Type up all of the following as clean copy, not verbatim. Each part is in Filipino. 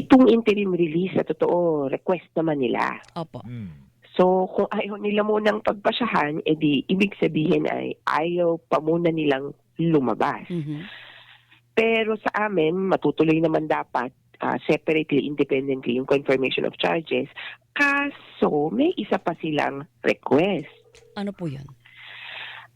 Itong interim release, sa totoo, request naman nila. Opo. So, kung ayaw nila munang pagpasyahan, edi ibig sabihin ay ayaw pa muna nilang lumabas. Mhm. Pero sa amin, matutuloy naman dapat separately, independently, yung confirmation of charges. Kaso, may isa pa silang request. Ano po yun?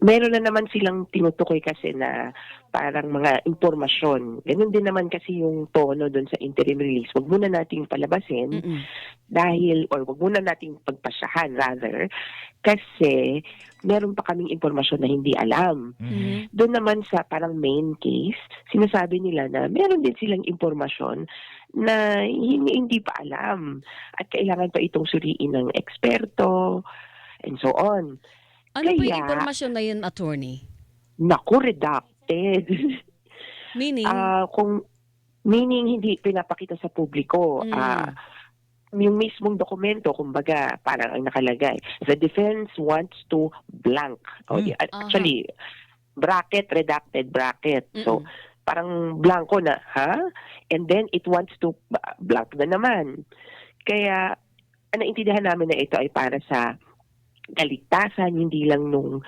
Meron na naman silang tinutukoy kasi na parang mga impormasyon. Ganun din naman kasi yung tono doon sa interim release. Wag muna nating palabasin Mm-mm. dahil, or wag muna nating pagpasyahan rather, kasi meron pa kaming impormasyon na hindi alam. Mhm. Doon naman sa parang main case, sinasabi nila na meron din silang impormasyon na hindi pa alam at kailangan pa itong suriin ng eksperto and so on. Ano po yung Kaya, impormasyon na yun, attorney? naku, redacted. Meaning? Kung meaning hindi pinapakita sa publiko, Mm. yung mismong dokumento, kumbaga, parang ang nakalagay, the defense wants to blank. Aha. Actually, bracket, redacted, bracket. So, Mm-mm. parang blanco na, ha? And then, it wants to blank na naman. Kaya, naintindihan namin na ito ay para sa kaligtasan, hindi lang nung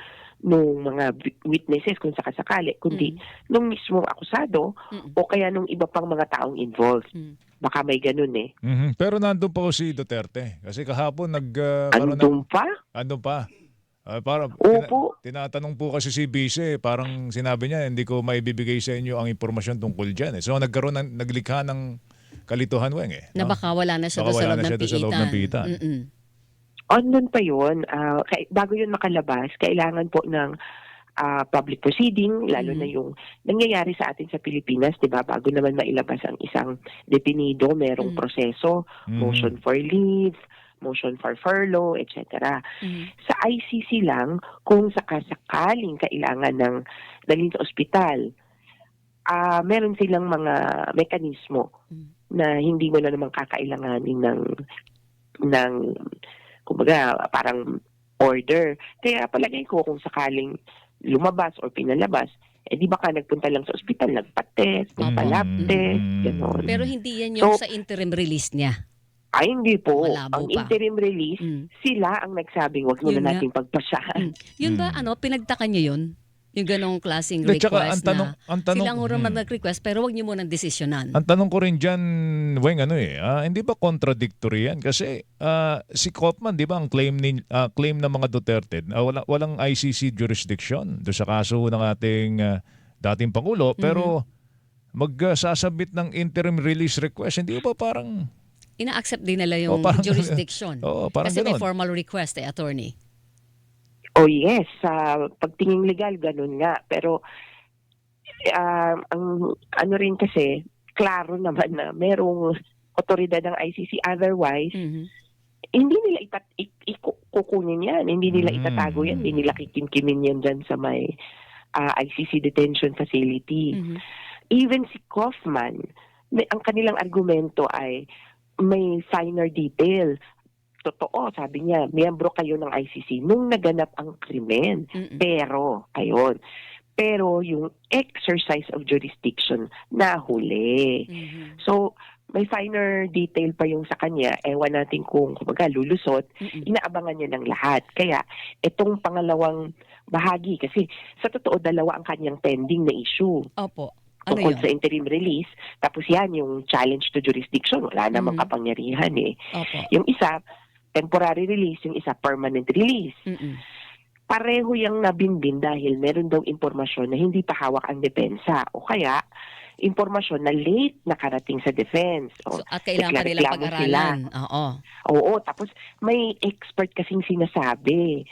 mga witnesses kung sakasakali, kundi nung mismong akusado Mm. o kaya nung iba pang mga taong involved. Mm. Baka may ganun eh. Pero nandun pa si Duterte. Kasi kahapon nagkaroon ng... Andun pa? Andun pa. Para Opo. tinatanong po kasi si Vice, parang sinabi niya, hindi ko maibibigay sa inyo ang impormasyon tungkol dyan. So naglikha ng kalituhan, Weng eh. Na No? baka wala na siya Baka doon sa wala loob na ng siya doon sa loob ng piitan. Mm-mm. Andun pa yun. Bago yun makalabas, kailangan po ng public proceeding, lalo na yung nangyayari sa atin sa Pilipinas, di ba? Bago naman mailabas ang isang detenido, merong proseso, motion for leave, motion for furlough, etc. Sa ICC lang, kung sakasakaling kailangan ng dalhin sa ospital, meron silang mga mekanismo na hindi mo na naman kakailanganin ng kumbaga parang order. Kaya palagay ko kung sakaling lumabas or pinalabas, di baka nagpunta lang sa ospital, nagpa-test, nagpa-lab test, gano'n. Pero hindi yan yung So, sa interim release niya. Ay, hindi po. Malabo Ang pa. interim release, sila ang nagsabing wag muna Yun nga. nating pagpasyahan. Yun ba, pinagtaka niyo yun? Yung ganong klaseng Hindi, tsaka request ang tanong, sila ang naman nag-request pero wag niyo munang desisyonan. Ang tanong ko rin dyan, Weng, hindi ba contradictory yan? Kasi si Kaufman, di ba, ang claim ng mga Duterte, walang ICC jurisdiction do sa kaso ng ating dating Pangulo, pero magsasabit ng interim release request, hindi ba parang... Ina-accept din nila yung parang, jurisdiction. parang Kasi may ganon. formal request attorney. Oh yes, sa pagtingin legal, ganun nga. Pero ang ano rin kasi, klaro naman na merong otoridad ng ICC. Otherwise, hindi nila kukunin yan. Hindi nila itatago yan. Hindi nila kikimkimin yan dyan sa may ICC detention facility. Even si Kaufman, ang kanilang argumento ay may finer detail. Totoo, sabi niya, miyembro kayo ng ICC nung naganap ang krimen. Pero yung exercise of jurisdiction nahuli. So, may finer detail pa yung sa kanya. Ewan natin kung kumbaga lulusot, inaabangan niya ng lahat. Kaya, itong pangalawang bahagi, kasi sa totoo, dalawa ang kanyang pending na issue. Opo. Ano Tungkol yun? sa interim release, tapos yan, yung challenge to jurisdiction, wala namang kapangyarihan eh. Opo. Yung isa, temporary release, yung isa permanent release. Pareho yung nabinbin dahil meron daw impormasyon na hindi pa hawak ang depensa o kaya impormasyon na late nakarating sa defense. At kailangan pa nilang pag-aralan. Oo, tapos may expert kasing sinasabi.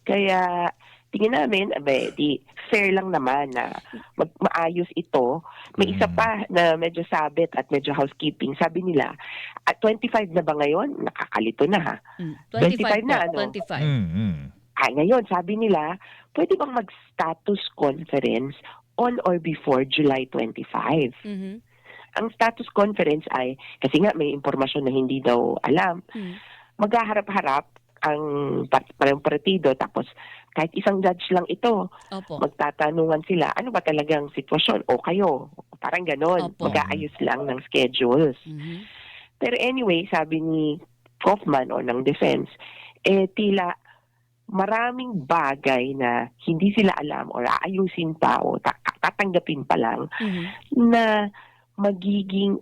Kaya tingin namin, di fair lang naman na maayos ito. May isa pa na medyo sabit at medyo housekeeping. Sabi nila, at 25 na ba ngayon? Nakakalito na ha. 25 na, po, 25. Ngayon, sabi nila, pwede bang mag-status conference on or before July 25? Ang status conference ay, kasi nga may impormasyon na hindi daw alam, maghaharap-harap ang parang partido, tapos kahit isang judge lang ito, magtatanungan sila, ano ba talagang sitwasyon? O kayo? Parang ganon. Mag-aayos lang ng schedules. Pero anyway, sabi ni Kaufman o ng defense, tila maraming bagay na hindi sila alam or aayusin pa o tatanggapin pa lang Mhm. na magiging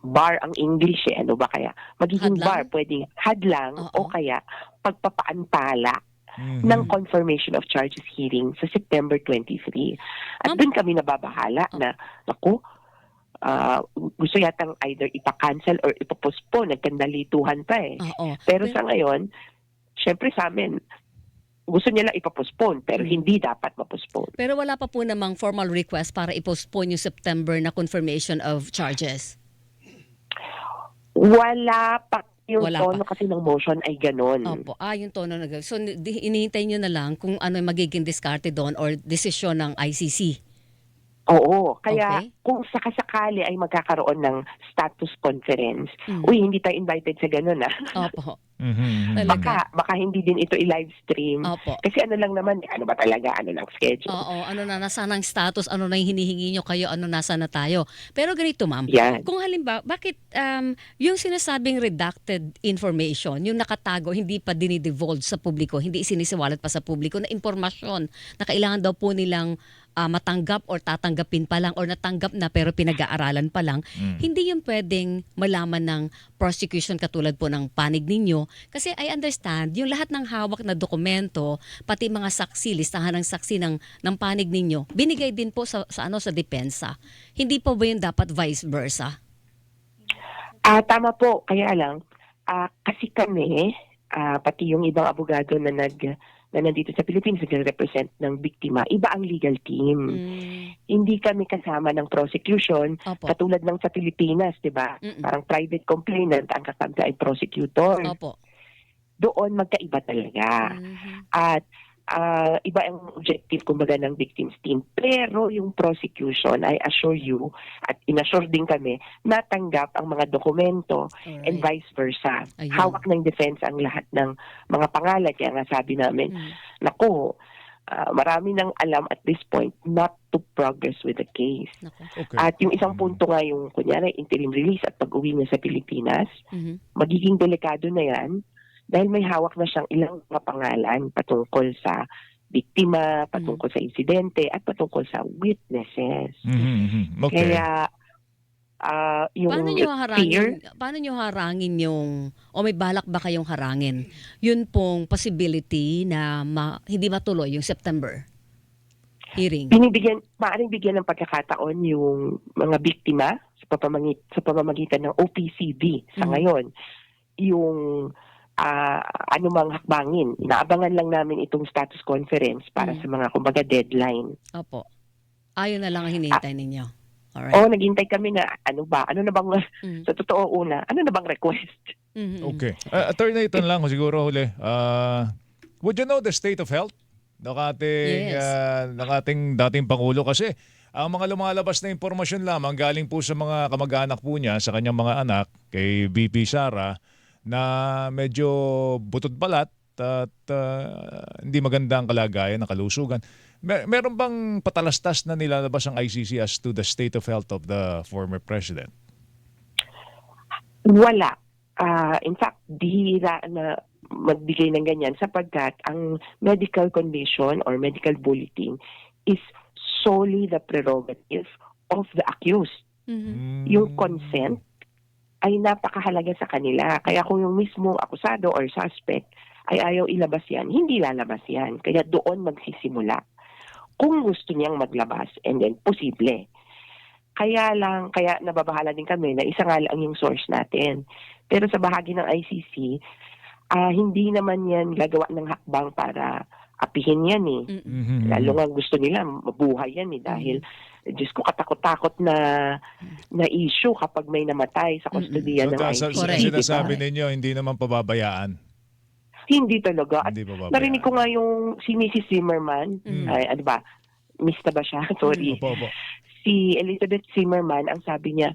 bar ang English ano ba kaya? Magiging Hadlang? bar, pwedeng hadlang Oo. o kaya pagpapaantala Mhm. ng confirmation of charges hearing sa September 23. At Ma'am- doon kami nababahala na, naku, gusto yatang either ipa-cancel or ipopostpone. Nagkandalituhan pa eh. Oo. Pero sa ngayon, syempre sa amin, gusto niya lang ipopostpone pero hindi dapat mapostpone. Pero wala pa po namang formal request para i-postpone yung September na confirmation of charges. Wala pa. Yung Wala tono kasi ng motion ay ganun. Opo. Yung tono na So, inihintay nyo na lang kung ano yung magiging diskarte doon or desisyon ng ICC. Oo. Kaya Okay. kung sakasakali ay magkakaroon ng status conference, Mm. uy, hindi tayo invited sa ganun Opo. Mhm. Talaga. Baka hindi din ito i-live stream. Opo. Kasi ano lang naman, ano ba talaga, ano lang schedule. Oo, ano na, nasaan ang status, ano na yung hinihingi nyo kayo, ano nasa na tayo. Pero ganito ma'am, Yan. kung halimbawa, bakit yung sinasabing redacted information, yung nakatago, hindi pa dinidivulge sa publiko, hindi isinisiwalat pa sa publiko na impormasyon na kailangan daw po nilang matanggap or tatanggapin pa lang or natanggap na pero pinag-aaralan pa lang, hindi yung pwedeng malaman ng prosecution katulad po ng panig ninyo. Kasi I understand, yung lahat ng hawak na dokumento, pati mga saksi, listahan ng saksi ng panig ninyo, binigay din po sa depensa. Hindi po ba yun dapat vice versa? Tama po, kaya lang, kasi kami, pati yung ibang abogado na nandito sa Pilipinas, nagre-represent ng biktima, iba ang legal team. Hindi kami kasama ng prosecution, Opo. katulad ng sa Pilipinas, di ba? Mm-mm. Parang private complainant, ang kakampi ay prosecutor. Opo. Doon magkaiba talaga. Mhm. At iba ang objective kumbaga ng victims team. Pero yung prosecution, I assure you, at inassure din kami, natanggap ang mga dokumento and Alright. vice versa. Ayun. Hawak ng defense ang lahat ng mga pangalan. Kaya nga sabi namin, naku, marami nang alam at this point not to progress with the case. Naku. Okay. At yung isang punto nga yung, kunyari, interim release at pag-uwi niya sa Pilipinas, Mhm. magiging delikado na yan dahil may hawak na siyang ilang mga pangalan patungkol sa biktima, patungkol sa insidente, at patungkol sa witnesses. Mhm, mhm. Okay. Kaya yung fear, Paano nyo harangin yung, o may balak ba kayong harangin, yun pong possibility na hindi matuloy yung September hearing? maaaring bigyan ng pagkakataon yung mga biktima sa pamamagitan ng OPCB sa ngayon. Yung anumang hakbangin. Inaabangan lang namin itong status conference para sa mga, kumbaga, deadline. Opo. Ayun na lang ang hinihintay ninyo. Alright. Oo, naghintay kami na ano na bang, Mm. sa totoo ano na bang request? Mhm. Okay. Attorney, ito lang siguro huli. Would you know the state of health ng ating, Yes. ng ating dating Pangulo? Kasi ang mga lumalabas na impormasyon lamang galing po sa mga kamag-anak po niya, sa kanyang mga anak, kay VP Sara, na medyo butod balat at hindi maganda ang kalagayan, ang kalusugan. Meron bang patalastas na nilalabas ang ICC as to the state of health of the former president? Wala. In fact, bihira na magbigay ng ganyan sapagkat ang medical condition or medical bulletin is solely the prerogative of the accused. Mhm. Yung consent ay napakahalaga sa kanila. Kaya kung yung mismo akusado or suspect ay ayaw ilabas yan, hindi lalabas yan. Kaya doon magsisimula. Kung gusto niyang maglabas, and then posible. Kaya nababahala din kami na isa nga lang yung source natin. Pero sa bahagi ng ICC, hindi naman yan gagawa ng hakbang para apihin yan eh. Mm-mm. Lalo nga gusto nila, mabuhay yan eh. Dahil, Diyos ko, katakot-takot na issue kapag may namatay sa kustodiya ng ICC. Correct. Sinasabi ninyo, hindi naman pababayaan. Hindi talaga. At Hindi pababayaan. narinig ko nga yung si Mrs. Zimmerman, ay, ano ba, miss na ba siya? Sorry. Opo. Si Elizabeth Zimmerman, ang sabi niya,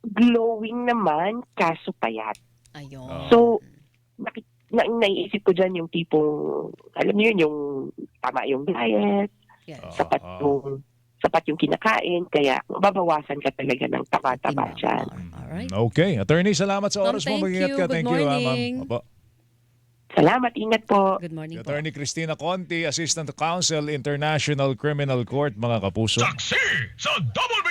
glowing naman, kaso payat. Ayun. So, naiisip ko dyan yung tipong, alam niyo yun, yung tama yung diet, Yes. sapat sapat yung kinakain, kaya babawasan ka talaga ng taba-taba dyan. Alright. Okay. Attorney, salamat sa Ma'am, oras mo. thank Mag-ingat you. ka. Good Thank you, morning. ma'am. Opo. Salamat, ingat po. Good morning po. Attorney Cristina Conti, Assistant Counsel, International Criminal Court, mga kapuso. Saksi sa Double B!